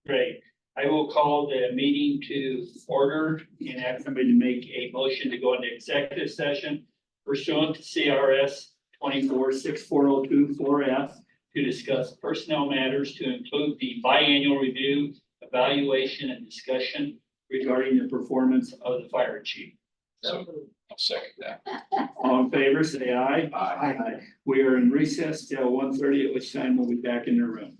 Great. I will call the meeting to order and ask somebody to make a motion to go into executive session pursuant to CRS 24-6402-4F to discuss personnel matters to include the biannual review, evaluation, and discussion regarding the performance of the fire chief. So I'll second that. All in favor, say aye. Aye. We are in recess till 1:30, at which time we'll be back in the room.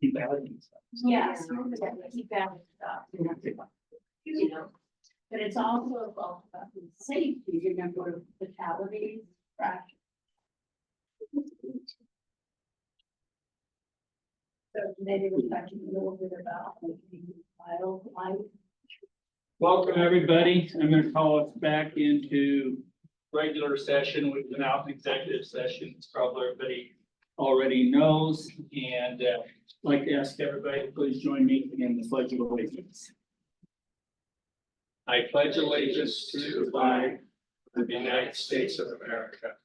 Keep adding stuff. Yes, keep that stuff. You know, but it's also about safety, remember fatalities, fractures. So maybe we're talking a little bit about wildlife. Welcome, everybody. I'm going to call us back into regular session. We've been out in executive session. It's probably everybody already knows. And I'd like to ask everybody to please join me in the Pledge of Allegiance. I pledge allegiance to the flag of the United States of America,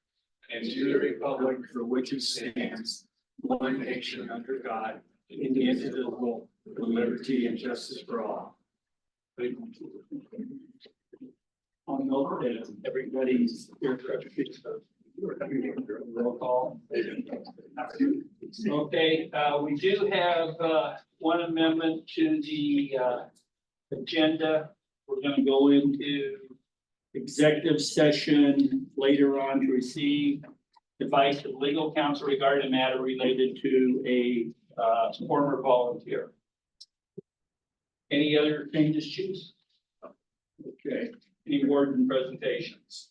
and to the republic for which it stands, one nation under God, indivisible, with liberty and justice for all. I'll note that everybody's here. Roll call. Okay, we do have one amendment to the agenda. We're going to go into executive session later on to receive advice of legal counsel regarding a matter related to a former volunteer. Any other changes, Chiefs? Okay, any warden presentations?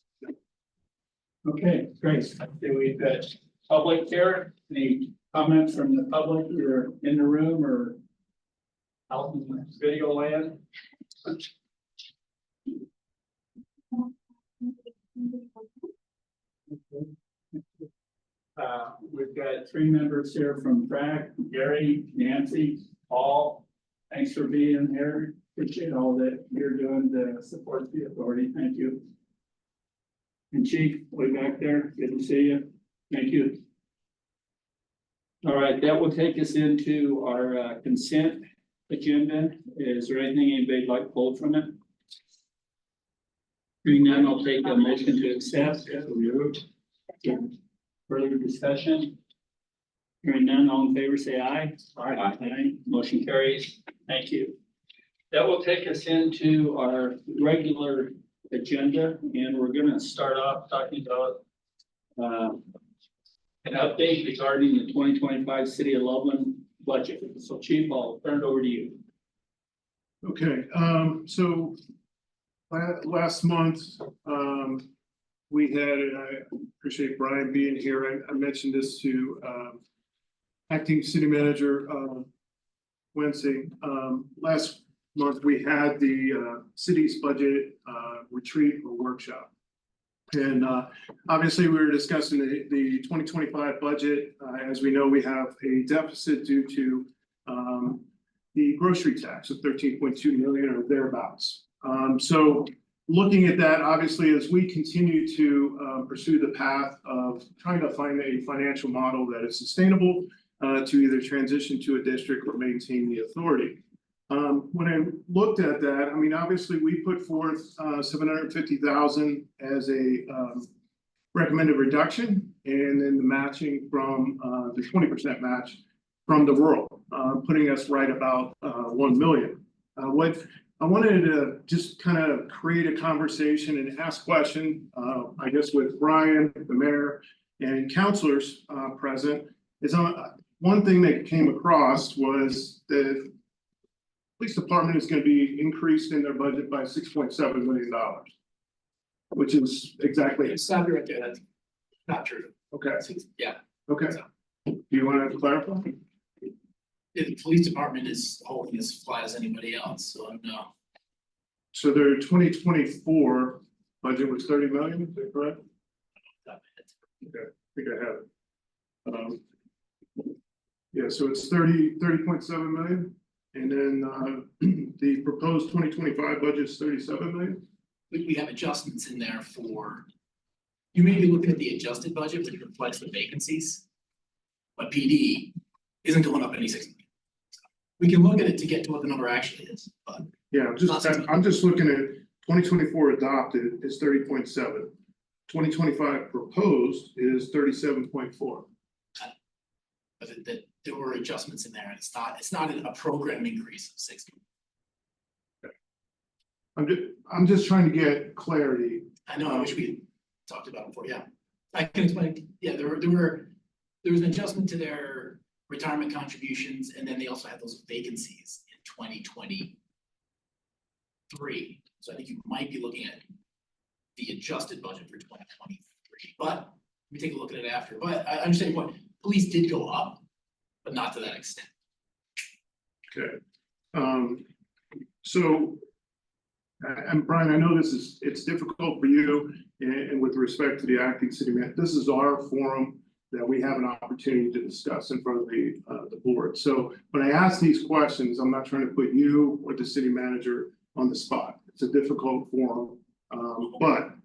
Okay, great. We've got public here. Any comments from the public either in the room or out in the video land? We've got 3 members here from TRAC, Gary, Nancy, Paul. Thanks for being here. Appreciate all that you're doing to support the authority. Thank you. And Chief, way back there, good to see you. Thank you. All right, that will take us into our consent agenda. Is there anything anybody'd like to pull from it? Hearing none, I'll take a motion to accept. Further discussion? Hearing none, all in favor, say aye. Aye. Motion carries. Thank you. That will take us into our regular agenda, and we're going to start off talking about an update regarding the 2025 City of Loveland budget. So Chief, I'll turn it over to you. Okay, so last month, we had, and I appreciate Brian being here. I mentioned this to acting city manager Wednesday. Last month, we had the city's budget retreat or workshop. And obviously, we were discussing the 2025 budget. As we know, we have a deficit due to the grocery tax of 13.2 million or thereabouts. So looking at that, obviously, as we continue to pursue the path of trying to find a financial model that is sustainable to either transition to a district or maintain the authority. When I looked at that, I mean, obviously, we put forth 750,000 as a recommended reduction, and then the matching from the 20% match from the rural, putting us right about 1 million. What I wanted to just kind of create a conversation and ask question, I guess, with Brian, the mayor, and councilors present, is one thing that came across was the police department is going to be increased in their budget by $6.7 million, which is exactly. It's not right there, that's not true. Okay. Yeah. Okay. Do you want to clarify? The police department is holding as flat as anybody else, so no. So their 2024 budget was 30 million, is that correct? Okay, I think I have it. Yeah, so it's 30.7 million. And then the proposed 2025 budget is 37 million. We have adjustments in there for, you may be looking at the adjusted budget, which reflects the vacancies. But PD isn't going up any 6 million. We can look at it to get to what the number actually is, but. Yeah, I'm just looking at 2024 adopted is 30.7. 2025 proposed is 37.4. But there were adjustments in there, and it's not a program increase of 60. I'm just trying to get clarity. I know, I wish we talked about it before, yeah. I can explain, yeah, there was an adjustment to their retirement contributions, and then they also had those vacancies in 2023. So I think you might be looking at the adjusted budget for 2023, but let me take a look at it after. But I understand what, police did go up, but not to that extent. Okay, so. And Brian, I know it's difficult for you and with respect to the acting city manager, this is our forum that we have an opportunity to discuss in front of the board. So when I ask these questions, I'm not trying to put you or the city manager on the spot. It's a difficult forum. But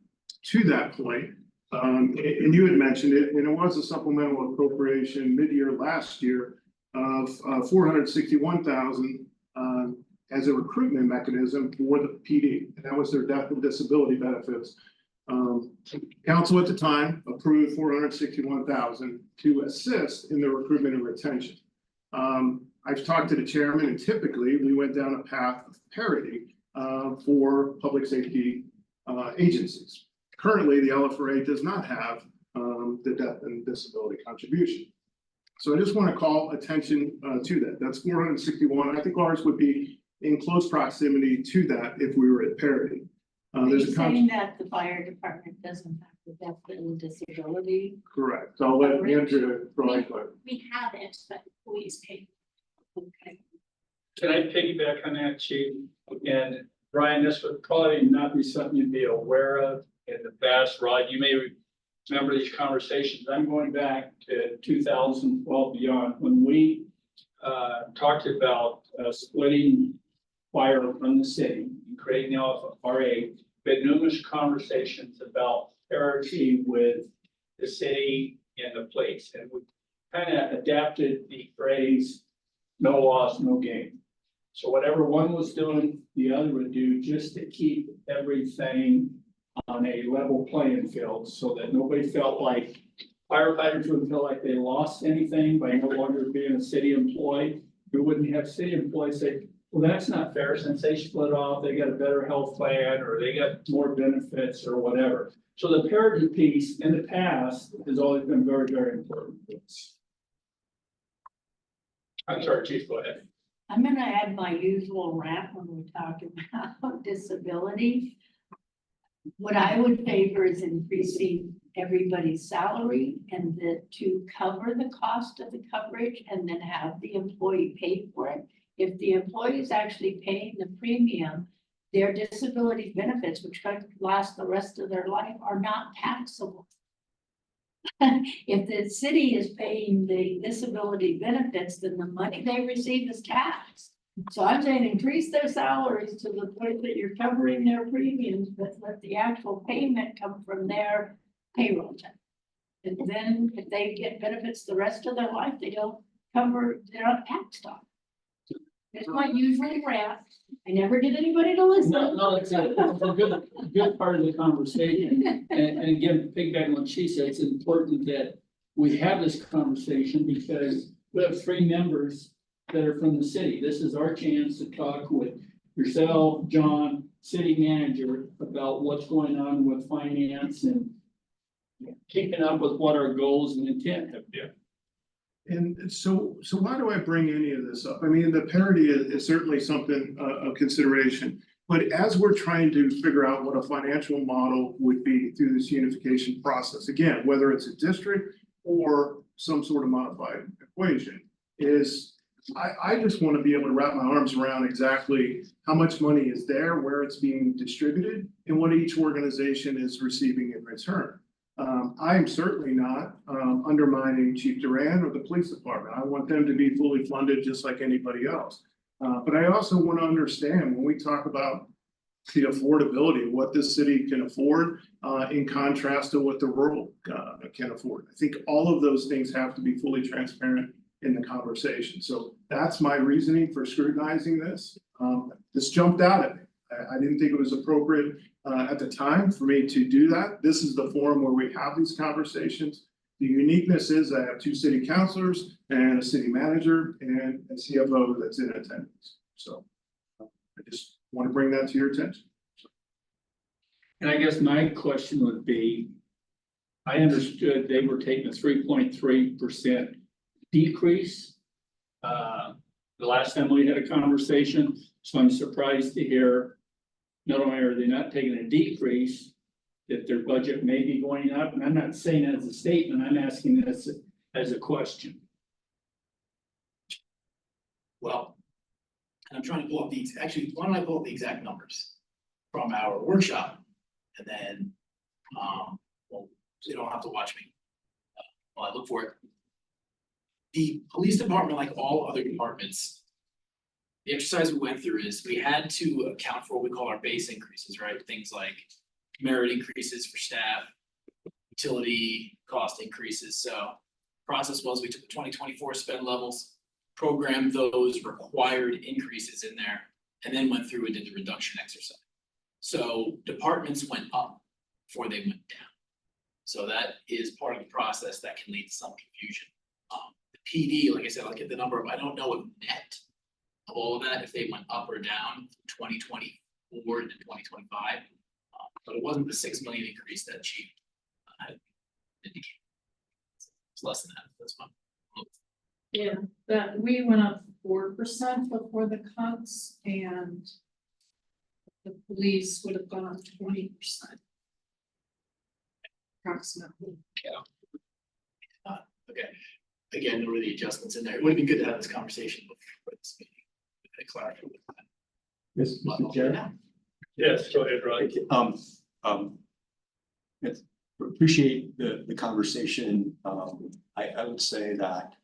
to that point, and you had mentioned it, and it was a supplemental appropriation mid-year last year of $461,000 as a recruitment mechanism for the PD, and that was their death and disability benefits. Council at the time approved $461,000 to assist in the recruitment and retention. I've talked to the chairman, and typically we went down a path of parity for public safety agencies. Currently, the LFRA does not have the death and disability contribution. So I just want to call attention to that. That's 461. I think ours would be in close proximity to that if we were at parity. Are you There's a saying that the fire department doesn't have the death and disability? correct. So I'll let Andrew provide. We have it, but police pay. Okay. Can I piggyback on that, Chief? And Brian, this would probably not be something you'd be aware of in the past, Rod. You may remember these conversations. I'm going back to 2012 beyond when we talked about splitting fire from the city and creating the LFRA. We had numerous conversations about parity with the city and the police, and we kind of adapted the phrase "no loss, no gain." So whatever one was doing, the other would do, just to keep everything on a level playing field, so that nobody felt like firefighters wouldn't feel like they lost anything by no longer being a city employee. We wouldn't have city employees say, well, that's not fair, since they split off, they got a better health plan, or they got more benefits, or whatever. So the parity piece in the past has always been very, very important to us. I'm sorry, Chief, go ahead. I'm gonna add my usual rant when we talk about disability. What I would favor is increasing everybody's salary and to cover the cost of the coverage and then have the employee pay for it. If the employee is actually paying the premium, their disability benefits, which could last the rest of their life, are not taxable. If the city is paying the disability benefits, then the money they receive is taxed. So I'm saying increase their salaries to the point that you're covering their premiums, but let the actual payment come from their payroll check. And then if they get benefits the rest of their life, they're not taxed on. It's my usual rant. I never get anybody to listen. No, it's a good part of the conversation. And again, piggyback on what she said, it's important that we have this conversation because we have 3 members that are from the city. This is our chance to talk with yourself, John, city manager, about what's going on with finance and keeping up with what our goals and intent have been. And so why do I bring any of this up? I mean, the parity is certainly something of consideration, but as we're trying to figure out what a financial model would be through this unification process, again, whether it's a district or some sort of modified equation, is I just want to be able to wrap my arms around exactly how much money is there, where it's being distributed, and what each organization is receiving in return. I am certainly not undermining Chief Duran or the police department. I want them to be fully funded just like anybody else. But I also want to understand when we talk about the affordability, what this city can afford in contrast to what the rural can afford. I think all of those things have to be fully transparent in the conversation. So that's my reasoning for scrutinizing this. This jumped out at me. I didn't think it was appropriate at the time for me to do that. This is the forum where we have these conversations. The uniqueness is I have 2 city councilors and a city manager and a CFO that's in attendance. So I just want to bring that to your attention. And I guess my question would be, I understood they were taking a 3.3% decrease The last time we had a conversation, so I'm surprised to hear, not only are they not taking a decrease, that their budget may be going up, and I'm not saying that as a statement, I'm asking this as a question. Well, and I'm trying to pull up these, actually, why don't I pull up the exact numbers from our workshop? And then, well, so you don't have to watch me while I look for it. The police department, like all other departments, the exercise we went through is we had to account for what we call our base increases, right? Things like merit increases for staff, utility cost increases. So process was we took the 2024 spend levels, programmed those required increases in there, and then went through and did the reduction exercise. So departments went up before they went down. So that is part of the process that can lead to some confusion. The PD, like I said, I'll get the number of, I don't know if net of all of that, if they went up or down from 2024 to 2025. But it wasn't the 6 million increase that chief had indicated. It's less than that this month. Yeah, that we went up 4% before the cuts and the police would have gone up 20%. Approximately. Okay, again, there were the adjustments in there. It would have been good to have this conversation before this meeting. To clarify with that. Yes, But Mr. Chair. now, Yes, go ahead, Rod. Yes, appreciate the conversation. I would say that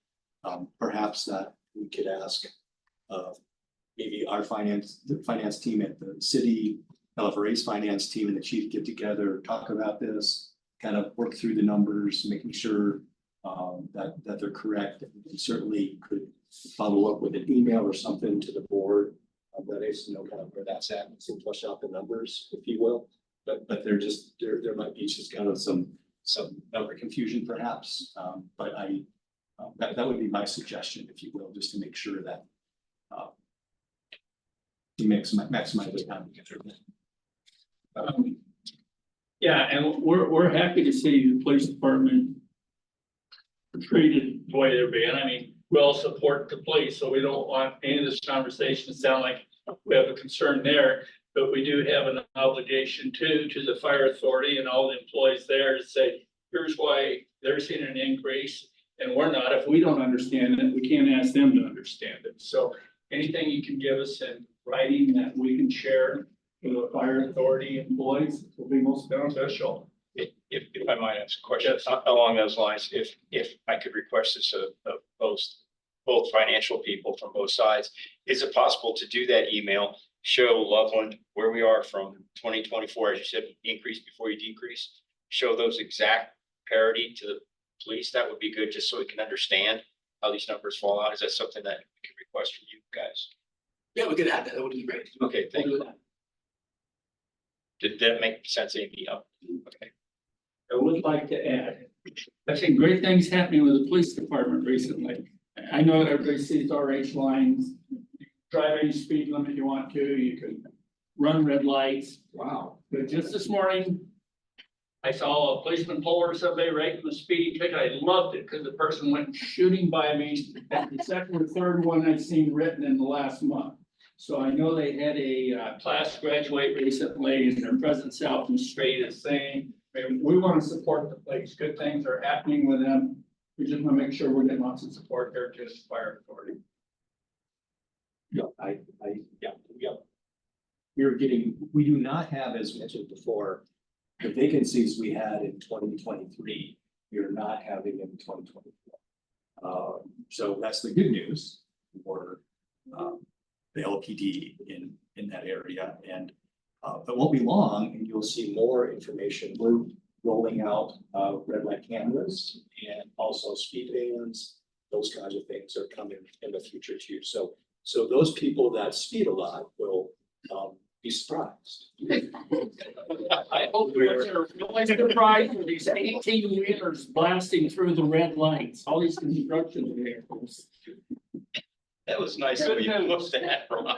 perhaps that we could ask maybe our the finance team at the city, LFRA's finance team and the chief get together, talk about this, kind of work through the numbers, making sure that they're correct. And certainly could follow up with an email or something to the board that is, you know, kind of where that's at, and to flush out the numbers, if you will. But there might be just kind of some number confusion perhaps. But that would be my suggestion, if you will, just to make sure that you maximize the time to get through it. Yeah, and we're happy to see the police department treated the way they're being. I mean, we all support the police, so we don't want any of this conversation to sound like we have a concern there. But we do have an obligation to the fire authority and all the employees there to say, here's why they're seeing an increase and we're not. If we don't understand it, we can't ask them to understand it. So anything you can give us in writing that we can share with the fire authority employees will be most beneficial. If I might ask a question along those lines, if I could request this of both financial people from both sides, is it possible to do that email, show Loveland where we are from 2024, as you said, increase before you decrease, show those exact parity to the police? That would be good, just so we can understand how these numbers fall out. Is that something that we can request from you guys? yeah, we could add that. That would be great. Okay, thank We'll you. do that. Did that make sense, Amy? Oh, okay. I would like to add, I've seen great things happening with the police department recently. I know everybody sees RH lines, drive any speed limit you want to, you can run red lights, wow. But just this morning, I saw a policeman pull over somebody right in the speeding ticket. I loved it because the person went shooting by me. That's the second or third one I've seen written in the last month. So I know they had a class graduate recently and their presence out in the street is saying, I mean, we want to support the police. Good things are happening with them. We just want to make sure we're getting lots of support there to the fire authority. Yeah, we do not have, as mentioned before, the vacancies we had in 2023, we are not having in 2024. So that's the good news for the LPD in that area. And it won't be long and you'll see more information. We're rolling out red light cameras and also speed bans. Those kinds of things are coming in the future too. So those people that speed a lot will be surprised. I hope we're really surprised with these 18-wheelers blasting through the red lights, all these construction vehicles. That was nice of you to look at, Ron.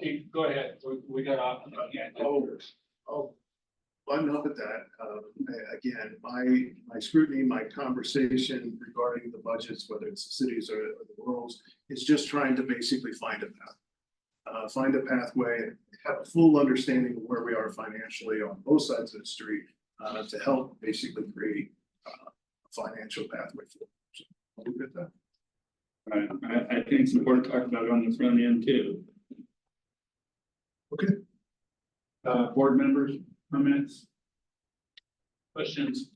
Chief, go ahead, we got off. Well, button up at that. Again, my scrutiny, my conversation regarding the budgets, whether it's the cities or the worlds, is just trying to basically find a path. Find a pathway, have a full understanding of where we are financially on both sides of the street, to help basically create a financial pathway for. So I'll leave it at that. I think it's important to talk about it on the front end too. Okay. Board members, comments? Questions?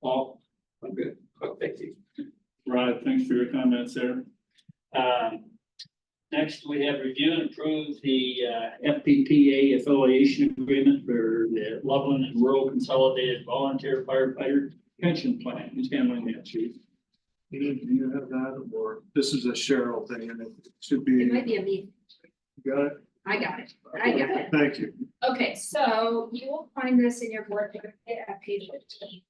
Paul? I'm good. Oh, thank you. Rod, thanks for your comments there. Next, we have review and approve the FPPA affiliation agreement for the Loveland and Rural Consolidated Volunteer Firefighter Pension Plan. Who's handling that, Chief? Do you have that, or this is a Cheryl thing, and it should be, It might be a me. you got it? I got it. I got it. Thank you. Okay, so you will find this in your board packet at page 15.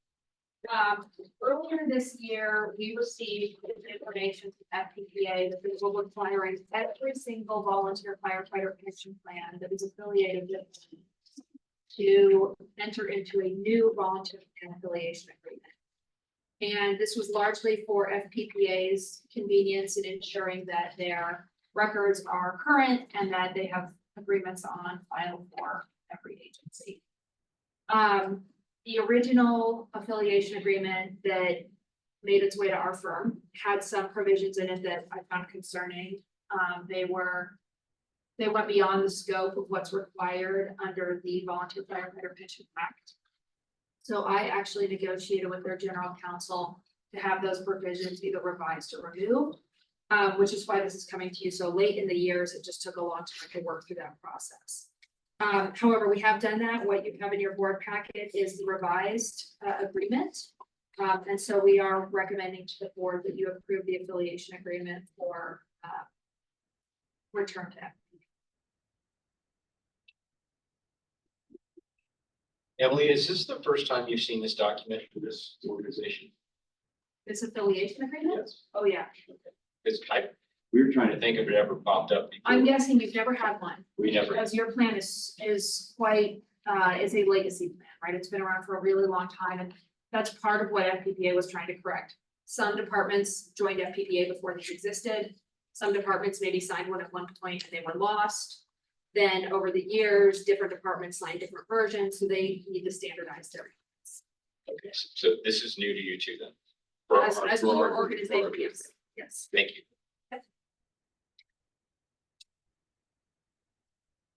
Earlier this year, we received information from FPPA that they were requiring every single volunteer firefighter pension plan that is affiliated with them to enter into a new volunteer plan affiliation agreement. And this was largely for FPPA's convenience in ensuring that their records are current and that they have agreements on file for every agency. The original affiliation agreement that made its way to our firm had some provisions in it that I found concerning. They went beyond the scope of what's required under the Volunteer Firefighter Pension Act. So I actually negotiated with their general counsel to have those provisions either revised or removed, which is why this is coming to you so late in the years. It just took a long time to work through that process. However, we have done that. What you have in your board packet is the revised agreement. And so we are recommending to the board that you approve the affiliation agreement for return to FPPA. Emily, is this the first time you've seen this document for this organization? This affiliation agreement? Yes. Oh, yeah. We were trying to think if it ever popped up before. I'm guessing you've never had one. We never. Because your plan is quite, is a legacy plan, right? It's been around for a really long time, and that's part of what FPPA was trying to correct. Some departments joined FPPA before this existed. Some departments maybe signed one at one point and they were lost. Then over the years, different departments signed different versions, so they need to standardize their. Okay, so this is new to you too then? For As our- as for your our- organization, for our- yes, yes. Thank you.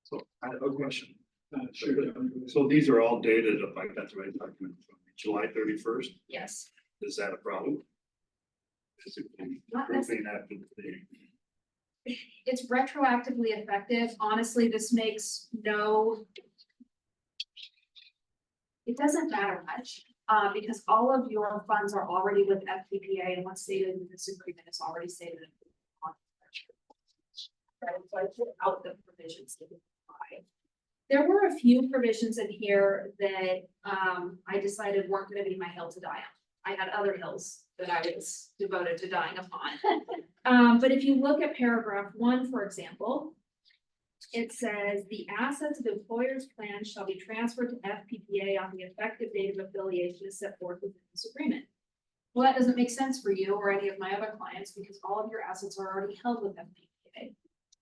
So I have a question. Sure. So these are all dated, if I got the right document, from July 31st. Yes. Is that a problem? Is it Not approving after the? It's retroactively effective. Honestly, this makes no. It doesn't matter much, because all of your funds are already with FPPA, and what's stated in this agreement is already stated. Right, so I took out the provisions that apply. There were a few provisions in here that, I decided weren't gonna be my hill to die on. I had other hills that I was devoted to dying upon. But if you look at paragraph 1, for example, it says the assets of the employer's plan shall be transferred to FPPA on the effective date of affiliation as set forth within this agreement. Well, that doesn't make sense for you or any of my other clients because all of your assets are already held with FPPA.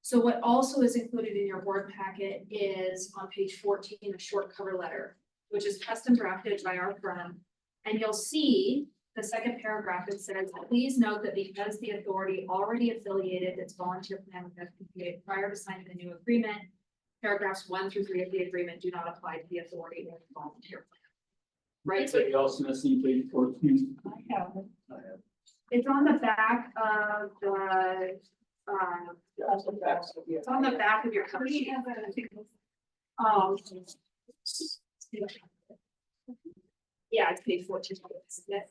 So what also is included in your board packet is on page 14, a short cover letter, which is custom drafted by our firm. And you'll see the second paragraph, it says, please note that because the authority already affiliated its volunteer plan with FPPA prior to signing the new agreement, paragraphs 1 through 3 of the agreement do not apply to the authority or the volunteer plan. Right, so Anybody else missing page 14? I have it. it's on the back of the, it's on the back of your cover sheet. Yeah, it's page 14. isn't it?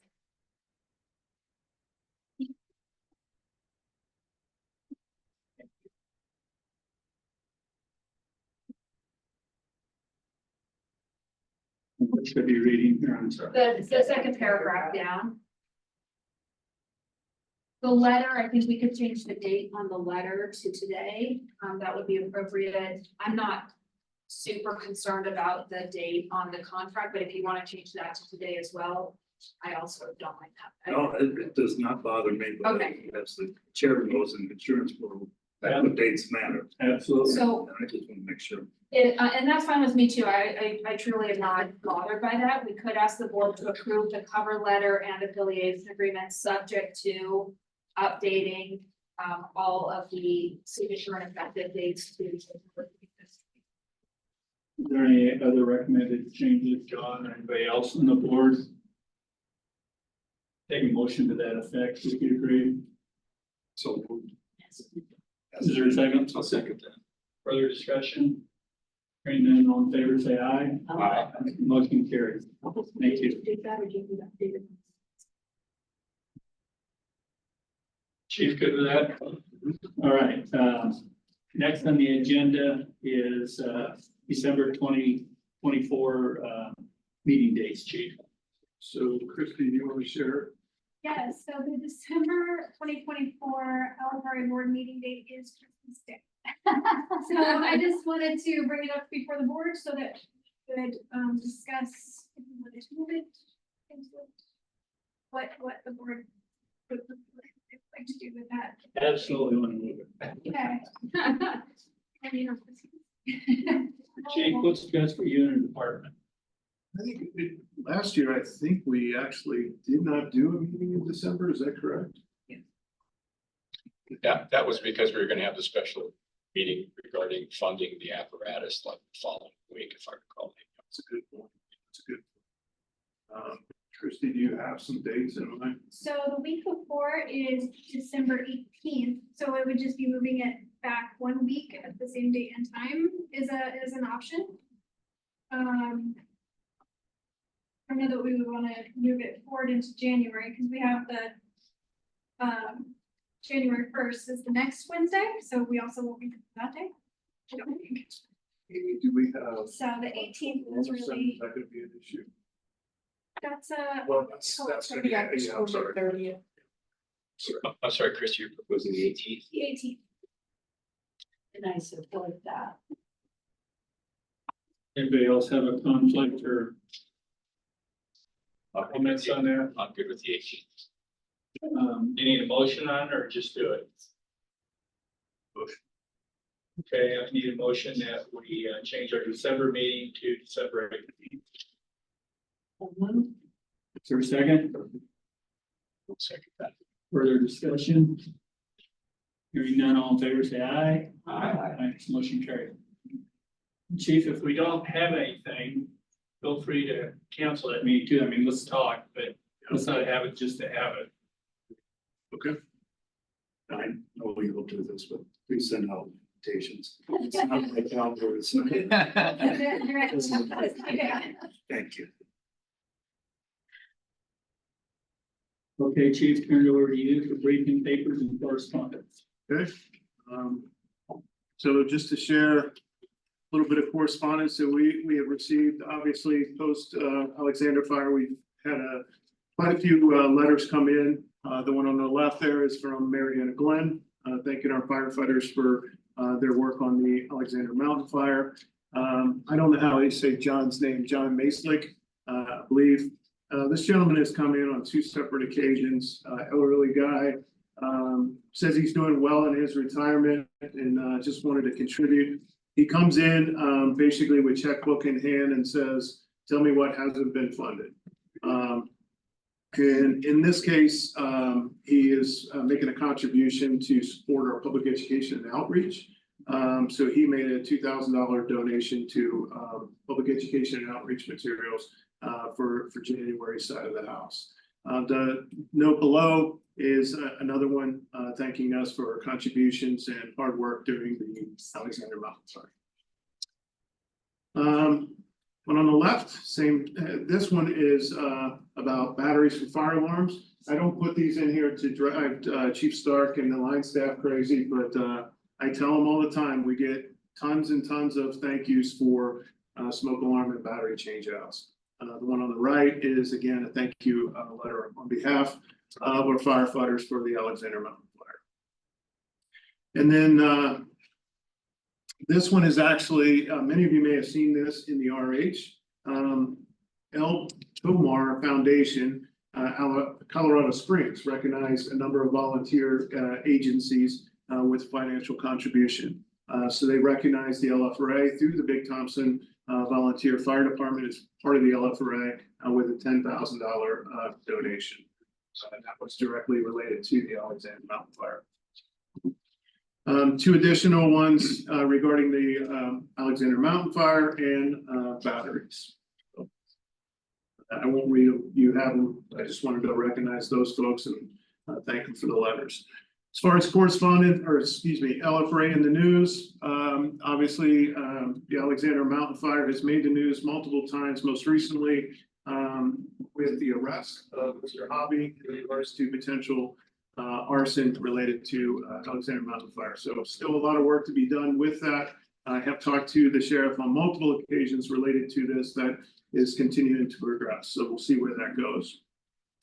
What should I be reading here? I'm sorry. The second paragraph down. The letter, I think we could change the date on the letter to today. That would be appropriate. I'm not super concerned about the date on the contract, but if you want to change that to today as well, I also don't mind that. No, it does not bother me, but Okay. as the chair goes in the insurance world, that the dates matter. Absolutely. So, And I just want to make sure. and that's fine with me too. I truly am not bothered by that. We could ask the board to approve the cover letter and affiliation agreement subject to updating all of the signature and effective dates to. Is there any other recommended changes, John, or anybody else on the board? Take a motion to that effect, if you agree. So moved. Is there a second? I'll second that. Further discussion? Hearing none, all in favor, say aye. Aye. Motion carries. Thank you. Do that or give me that data? Chief, good with that? All right, next on the agenda is, December 2024 meeting dates, Chief. So Christie, do you want to share? Yes, so the December 2024 LFRA board meeting date is Christmas Day. So I just wanted to bring it up before the board so that we could discuss if we wanted to move it, things like what the board would like to do with that. Absolutely want to move it. Okay. And, you know, Chief, what's best for you and the department? I think last year, I think we actually did not do a meeting in December, is that correct? Yeah, that was because we were gonna have the special meeting regarding funding the apparatus like the following week, if I recall. That's a good point. That's a good point. Christie, do you have some dates in mind? So the week before is December 18th, so it would just be moving it back 1 week at the same date and time is an option. I know that we would want to move it forward into January because we have the January 1st is the next Wednesday, so we also won't be that day. I don't think. Do we have? So the 18th is really, That could be an issue. that's Well, that's gonna be, yeah, I'm sorry. I'm sorry, Chris, you're proposing the 18th. the 18th. And I support that. Anybody else have a conflict or comments on that? I'm good with the 18th. You need a motion on it or just do it? Motion. Okay, I need a motion that we change our December meeting to December 18th. Is there a second? I'll second that. Further discussion? Hearing none, all in favor, say aye. Aye. Motion carried. Chief, if we don't have anything, feel free to cancel that meeting too. I mean, let's talk, but let's not have it just to have it. Okay. I know we will do this, but please send out invitations. It's not my calendar, it's not- Thank you. Okay, Chief, turn it over to you for briefing papers and correspondence. Okay. So just to share a little bit of correspondence that we have received, obviously post Alexander fire, we've had quite a few letters come in. The one on the left there is from Mariana Glenn, thanking our firefighters for their work on the Alexander Mountain fire. I don't know how they say John's name, John Maslick, I believe. This gentleman has come in on 2 separate occasions, elderly guy, says he's doing well in his retirement and just wanted to contribute. He comes in basically with checkbook in hand and says, tell me what hasn't been funded. And in this case, he is making a contribution to support our public education and outreach. So he made a $2,000 donation to public education and outreach materials for January side of the house. The note below is another one thanking us for our contributions and hard work during the Alexander Mountain fire. One on the left, same, this one is about batteries for fire alarms. I don't put these in here to drive Chief Stark and the line staff crazy, but I tell them all the time, we get tons and tons of thank yous for smoke alarm and battery change outs. The one on the right is again, a thank you letter on behalf of our firefighters for the Alexander Mountain fire. And then This one is actually, many of you may have seen this in the RH. El Tomar Foundation, Colorado Springs recognized a number of volunteer agencies with financial contribution. So they recognized the LFRA through the Big Thompson Volunteer Fire Department as part of the LFRA with a $10,000 donation. And that was directly related to the Alexander Mountain Fire. Two additional ones regarding the Alexander Mountain Fire and batteries. So, I won't read them, you have them, I just wanted to recognize those folks and thank them for the letters. As far as correspondent, or excuse me, LFRA in the news, obviously the Alexander Mountain Fire has made the news multiple times, most recently with the arrest of Mr. Hobby in regards to potential arson related to Alexander Mountain Fire. So still a lot of work to be done with that. I have talked to the sheriff on multiple occasions related to this that is continuing to progress. So we'll see where that goes.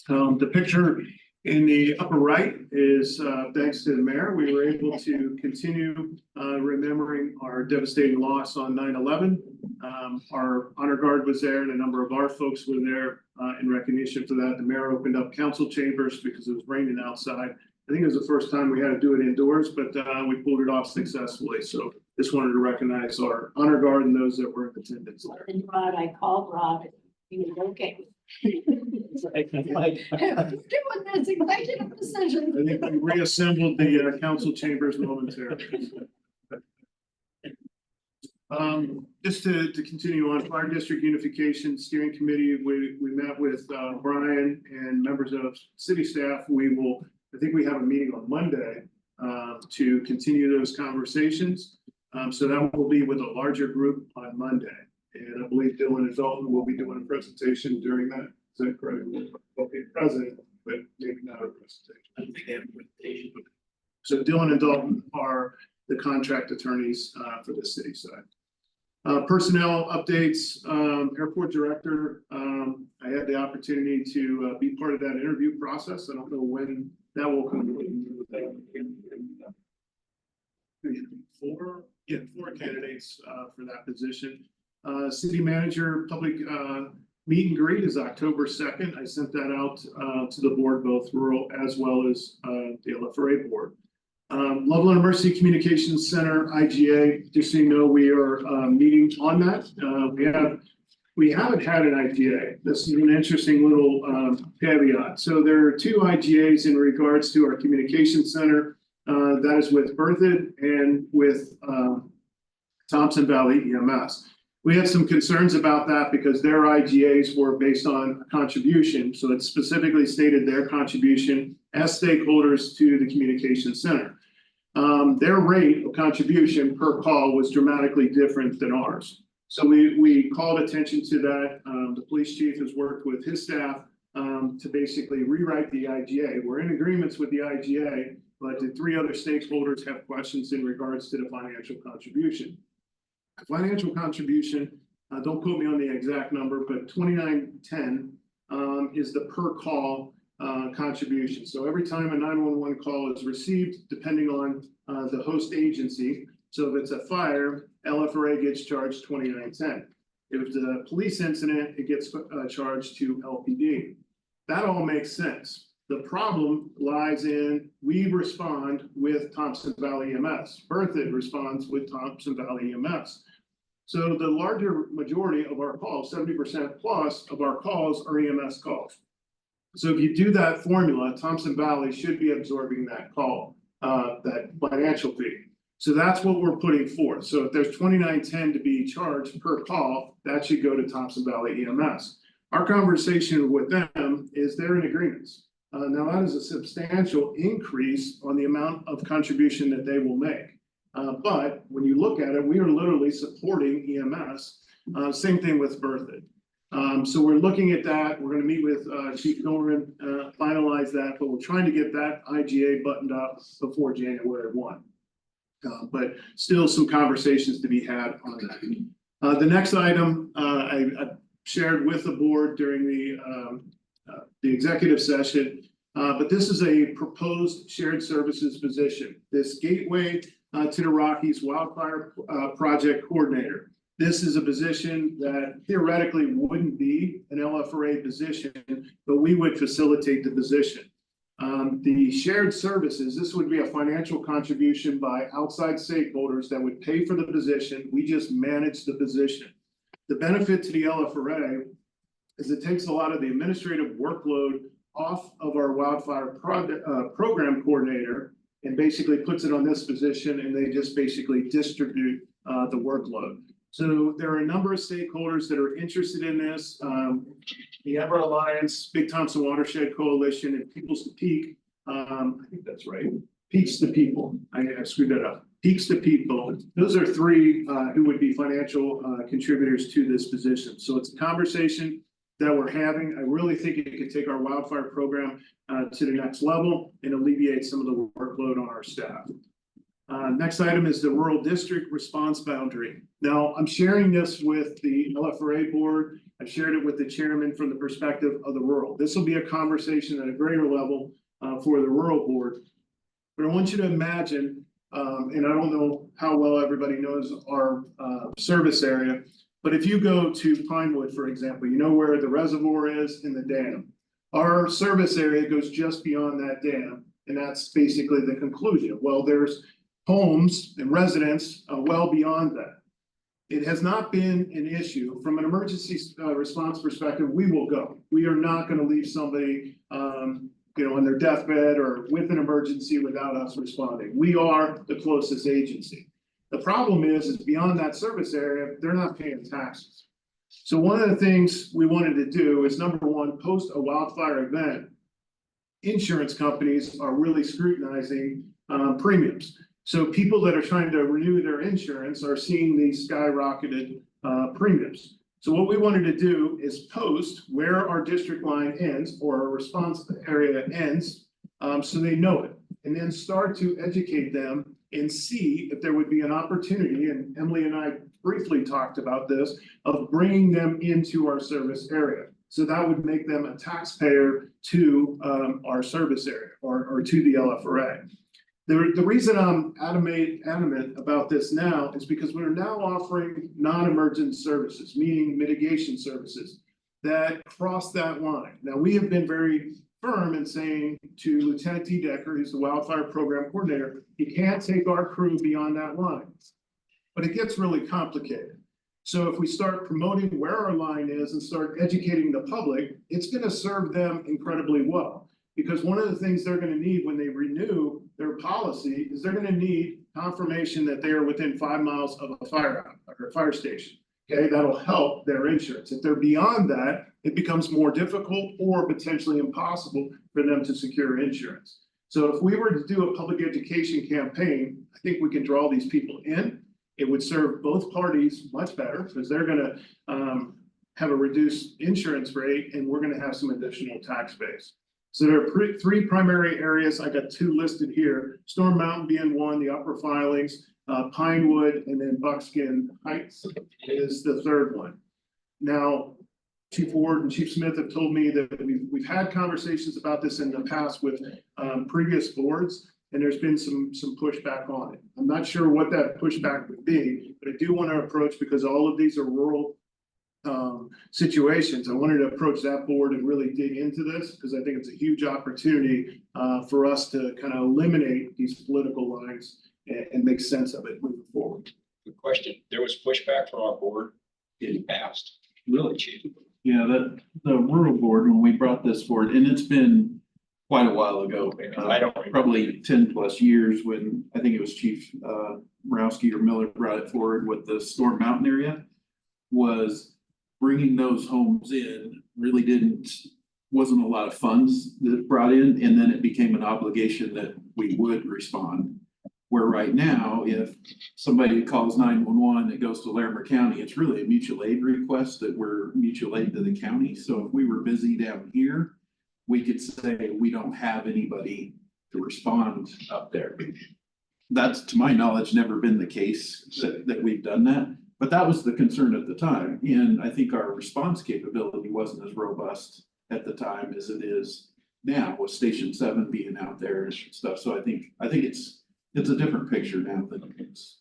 The picture in the upper right is thanks to the mayor. We were able to continue remembering our devastating loss on 9/11. Our honor guard was there and a number of our folks were there in recognition for that. The mayor opened up council chambers because it was raining outside. I think it was the first time we had to do it indoors, but we pulled it off successfully. So just wanted to recognize our honor guard and those that were in attendance there. And Rod, I called Rod, he was okay. Doing this executive decision. I think we reassembled the council chambers momentarily. Just to continue on, Fire District Unification Steering Committee, we met with Brian and members of city staff. I think we have a meeting on Monday to continue those conversations. So that will be with a larger group on Monday. And I believe Dylan and Dalton will be doing a presentation during that. Is that correct? They'll be present, but maybe not a presentation. I don't think they have a presentation. So Dylan and Dalton are the contract attorneys for the city side. Personnel updates, airport director. I had the opportunity to be part of that interview process. I don't know when that will come. Four candidates for that position. City manager public meet and greet is October 2nd. I sent that out to the board, both rural as well as the LFRA board. Loveland Emergency Communications Center, IGA, just so you know, we are meeting on that. We haven't had an IGA. This is an interesting little caveat. So there are two IGAs in regards to our communication center. That is with Berthoud and with Thompson Valley EMS. We had some concerns about that because their IGAs were based on contribution. So it specifically stated their contribution as stakeholders to the communication center. Their rate of contribution per call was dramatically different than ours. So we called attention to that. The police chief has worked with his staff to basically rewrite the IGA. We're in agreements with the IGA, but the three other stakeholders have questions in regards to the financial contribution. Financial contribution, don't quote me on the exact number, but $29.10 is the per call contribution. So every time a 911 call is received, depending on the host agency, so if it's a fire, LFRA gets charged $29.10. If it's a police incident, it gets charged to LPD. That all makes sense. The problem lies in we respond with Thompson Valley EMS. Berthoud responds with Thompson Valley EMS. So the larger majority of our calls, 70% plus of our calls are EMS calls. So if you do that formula, Thompson Valley should be absorbing that call, that financial fee. So that's what we're putting forth. So if there's $29.10 to be charged per call, that should go to Thompson Valley EMS. Our conversation with them is they're in agreements. Now that is a substantial increase on the amount of contribution that they will make. But when you look at it, we are literally supporting EMS. Same thing with Berthoud. So we're looking at that. We're going to meet with Chief Norman, finalize that, but we're trying to get that IGA buttoned up before January 1. But still some conversations to be had on that. The next item I shared with the board during the executive session, but this is a proposed shared services position. This gateway to the Rockies Wildfire Project Coordinator. This is a position that theoretically wouldn't be an LFRA position, but we would facilitate the position. The shared services, this would be a financial contribution by outside stakeholders that would pay for the position. We just manage the position. The benefit to the LFRA is it takes a lot of the administrative workload off of our wildfire program coordinator and basically puts it on this position, and they just basically distribute the workload. So there are a number of stakeholders that are interested in this. The Ever Alliance, Big Thompson Watershed Coalition, and Peoples to Peak. I think that's right. Peaks to People. I screwed that up. Peaks to People. Those are three who would be financial contributors to this position. So it's a conversation that we're having. I really think it could take our wildfire program to the next level and alleviate some of the workload on our staff. Next item is the rural district response boundary. Now, I'm sharing this with the LFRA board. I've shared it with the chairman from the perspective of the rural. This will be a conversation at a greater level for the rural board. But I want you to imagine, and I don't know how well everybody knows our service area, but if you go to Pinewood, for example, you know where the reservoir is in the dam. Our service area goes just beyond that dam, and that's basically the conclusion. Well, there's homes and residents well beyond that. It has not been an issue. From an emergency response perspective, we will go. We are not going to leave somebody on their deathbed or with an emergency without us responding. We are the closest agency. The problem is beyond that service area, they're not paying taxes. So one of the things we wanted to do is, number one, post a wildfire event, insurance companies are really scrutinizing premiums. So people that are trying to renew their insurance are seeing these skyrocketed premiums. So what we wanted to do is post where our district line ends or our response area ends, so they know it, and then start to educate them and see if there would be an opportunity, and Emily and I briefly talked about this, of bringing them into our service area. So that would make them a taxpayer to our service area or to the LFRA. The reason I'm adamant about this now is because we're now offering non-emergent services, meaning mitigation services that cross that line. Now, we have been very firm in saying to Lieutenant T. Decker, who's the wildfire program coordinator, he can't take our crew beyond that line. But it gets really complicated. So if we start promoting where our line is and start educating the public, it's going to serve them incredibly well. Because one of the things they're going to need when they renew their policy is they're going to need confirmation that they are within 5 miles of a fire station. Okay, that'll help their insurance. If they're beyond that, it becomes more difficult or potentially impossible for them to secure insurance. So if we were to do a public education campaign, I think we can draw these people in. It would serve both parties much better because they're going to have a reduced insurance rate, and we're going to have some additional tax base. So there are three primary areas. I got 2 listed here. Storm Mountain being one, the upper filings, Pinewood, and then Buckskin Heights is the third one. Now, Chief Ward and Chief Smith have told me that we've had conversations about this in the past with previous boards, and there's been some pushback on it. I'm not sure what that pushback would be, but I do want to approach, because all of these are rural situations. I wanted to approach that board and really dig into this, because I think it's a huge opportunity for us to kind of eliminate these political lines and make sense of it moving forward. Good question. There was pushback from our board in the past. Really, Chief? Yeah, the rural board, when we brought this forward, and it's been quite a while ago. I don't remember. Probably 10+ years, when I think it was Chief Borowski or Miller brought it forward with the Storm Mountain area, was bringing those homes in really wasn't a lot of funds that brought in, and then it became an obligation that we would respond. Where right now, if somebody calls 911, it goes to Larimer County, it's really a mutual aid request that we're mutual aid to the county. So if we were busy down here, we could say we don't have anybody to respond up there. That's, to my knowledge, never been the case that we've done that. But that was the concern at the time. And I think our response capability wasn't as robust at the time as it is now, with Station 7 being out there and stuff. So I think it's it's a different picture now than it is.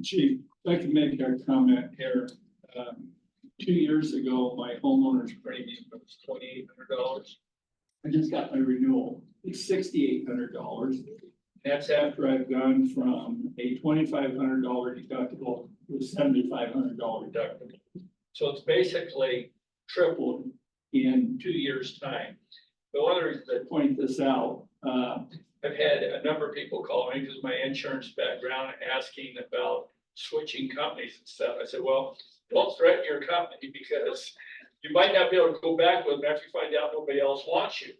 Chief, if I can make a comment here. 2 years ago, my homeowner's premium was $2,800. I just got my renewal, it's $6,800. That's after I've gone from a $2,500 deductible to a $7,500 deductible. So it's basically tripled in 2 years' time. The other reason I point this out, I've had a number of people call me because of my insurance background asking about switching companies and stuff. I said, well, don't threaten your company because you might not be able to go back with them after you find out nobody else wants you.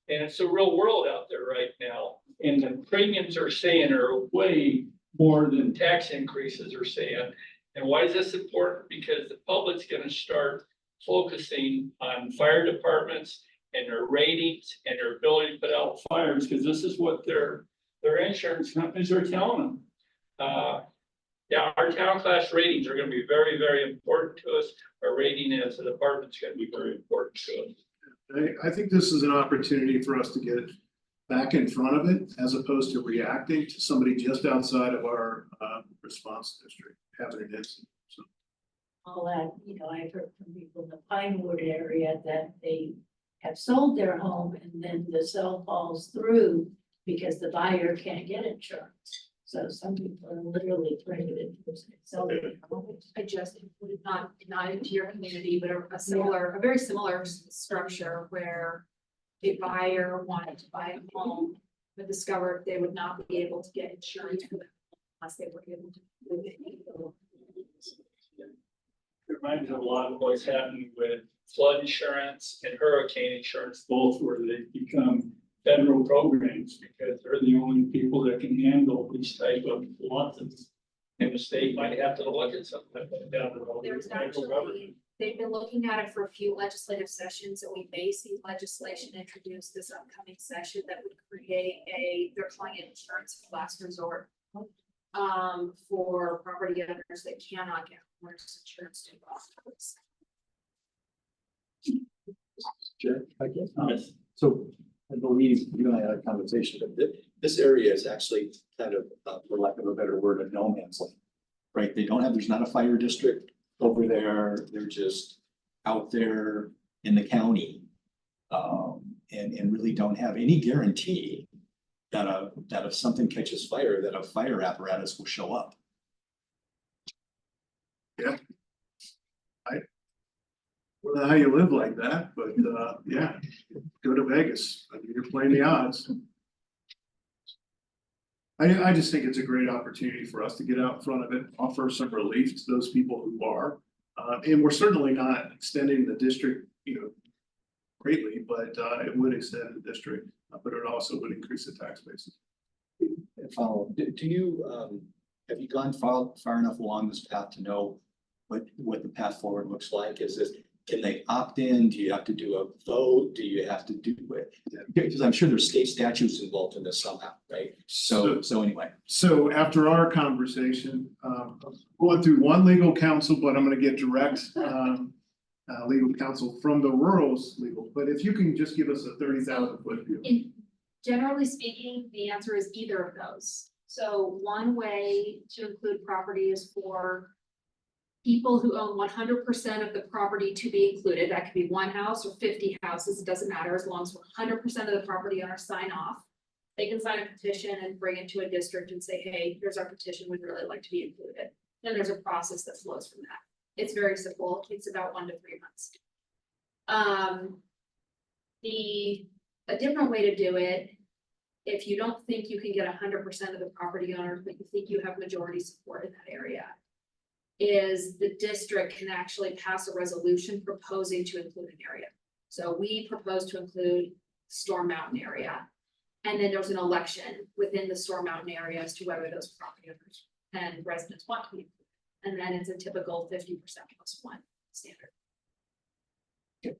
And it's a real world out there right now. And the premiums are saying are way more than tax increases are saying. And why is this important? Because the public's gonna start focusing on fire departments and their ratings and their ability to put out fires, because this is what their insurance companies are telling them. Yeah, our town class ratings are gonna be very, very important to us. Our rating as a department is gonna be very important to us. I think this is an opportunity for us to get back in front of it as opposed to reacting to somebody just outside of our response district having an incident. So All that, I've heard from people in the Pinewood area that they have sold their home and then the sale falls through because the buyer can't get insurance. So some people are literally prohibited from selling their home. I just included not into your community, but a very similar structure where a buyer wanted to buy a home, but discovered they would not be able to get insurance for them unless they were able to move it. It reminds me of a lot of what's happening with flood insurance and hurricane insurance, both where they become federal programs because they're the only people that can handle these type of losses. And the state might have to look at something down the road. There's actually, they've been looking at it for a few legislative sessions, and we may see legislation introduced this upcoming session that would create their client insurance of last resort. For property owners that cannot get homeowners insurance to hospitals. Chair, I guess. So I believe you and I had a conversation, but this area is actually kind of, for lack of a better word, a no man's land. Right? There's not a fire district over there. They're just out there in the county. And really don't have any guarantee that if something catches fire, that a fire apparatus will show up. yeah. I don't know how you live like that, but yeah, go to Vegas. I mean, you're playing the odds. I just think it's a great opportunity for us to get out in front of it, offer some relief to those people who are. And we're certainly not extending the district, greatly, but it would extend the district, but it also would increase the tax basis. Follow, do you, have you gone far enough along this path to know what the path forward looks like? Can they opt in? Do you have to do a vote? Do you have to do it? Because I'm sure there's state statutes involved in this somehow, right? So anyway. So after our conversation, going through one legal counsel, but I'm gonna get direct legal counsel from the rural's legal, but if you can just give us a 30,000 foot view. Generally speaking, the answer is either of those. So one way to include property is for people who own 100% of the property to be included. That could be one house or 50 houses. It doesn't matter as long as 100% of the property owners sign off. They can sign a petition and bring it to a district and say, hey, here's our petition. We'd really like to be included. Then there's a process that flows from that. It's very simple. It takes about 1 to 3 months. A different way to do it, if you don't think you can get 100% of the property owners, but you think you have majority support in that area, is the district can actually pass a resolution proposing to include an area. So we propose to include Storm Mountain area. And then there's an election within the Storm Mountain area as to whether those property owners and residents want to be included. And then it's a typical 50% plus 1 standard. Yep.